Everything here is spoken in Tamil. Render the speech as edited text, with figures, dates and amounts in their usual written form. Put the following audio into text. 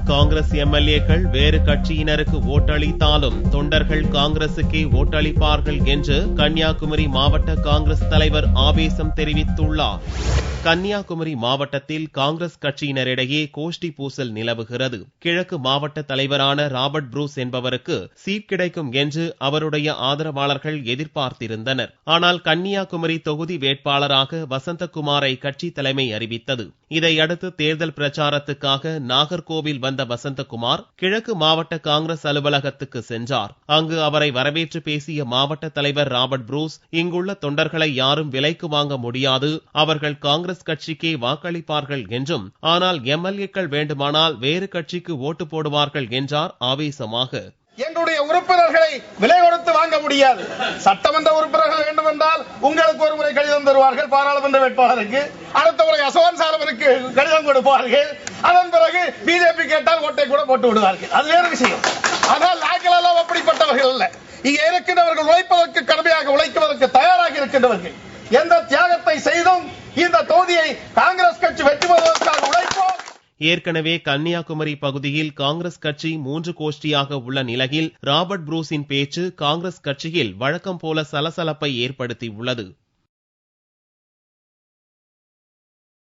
காங்கிரஸ் எம்எல்ஏக்கள் வேறு கட்சியினருக்கு ஓட்டளித்தாலும் தொண்டர்கள் காங்கிரசுக்கே ஓட்டளிப்பார்கள் என்று கன்னியாகுமரி மாவட்ட காங்கிரஸ் தலைவர் ஆவேசம் தெரிவித்துள்ளார். கன்னியாகுமரி மாவட்டத்தில் காங்கிரஸ் கட்சியினரிடையே கோஷ்டி பூசல் நிலவுகிறது. கிழக்கு மாவட்ட தலைவரான ராபர்ட் புரூஸ் என்பவருக்கு சீட் கிடைக்கும் என்று அவருடைய ஆதரவாளர்கள் எதிர்பார்த்திருந்தனர். ஆனால் கன்னியாகுமரி தொகுதி வேட்பாளராக வசந்தகுமாரை கட்சி தலைமை அறிவித்தது. இதையடுத்து தேர்தல் பிரச்சாரத்துக்காக நாகர்கோவில் வந்த வசந்தகுமார் கிழக்கு மாவட்ட காங்கிரஸ் அலுவலகத்துக்கு சென்றார். அங்கு அவரை வரவேற்று பேசிய மாவட்ட தலைவர் ராபர்ட் புரூஸ், இங்குள்ள தொண்டர்களை யாரும் விலைக்கு வாங்க முடியாது, அவர்கள் காங்கிரஸ் கட்சிக்கே வாக்களிப்பார்கள் என்றும், ஆனால் எம்எல்ஏக்கள் வேண்டுமானால் வேறு கட்சிக்கு ஓட்டு போடுவார்கள் என்றார் ஆவேசமாக. எங்களுடைய உறுப்பினர்களை விலை கொடுத்து வாங்க முடியாது. சட்டமன்ற உறுப்பினர்கள் வேண்டும் என்றால் உங்களுக்கு ஒரு முறை கடிதம் தருவார்கள், பாராளுமன்ற வேட்பாளருக்கு அடுத்த முறை அசோகன் சாலவருக்கு கடிதம் கொடுப்பார்கள். அதன் பிறகு பிஜேபி கேட்டால் ஓட்டை கூட போட்டு விடுவார்கள். அது வேறு விஷயம். ஆனால் நாங்கள் எல்லாம் அப்படிப்பட்டவர்கள் அல்ல. இங்கே இருக்கின்றவர்கள் உழைப்பதற்கு கடுமையாக உழைப்பதற்கு தயாராக இருக்கின்றவர்கள். எந்த தியாகத்தை செய்தும் இந்த தொகுதியை காங்கிரஸ் கட்சி வெற்றி பெறுவதற்காக உழைப்போம். ஏற்கனவே கன்னியாகுமரி பகுதியில் காங்கிரஸ் கட்சி 3 கோஷ்டியாக உள்ள நிலையில் ராபர்ட் புரூஸின் பேச்சு காங்கிரஸ் கட்சியில் வழக்கம் போல சலசலப்பை ஏற்படுத்தியுள்ளது.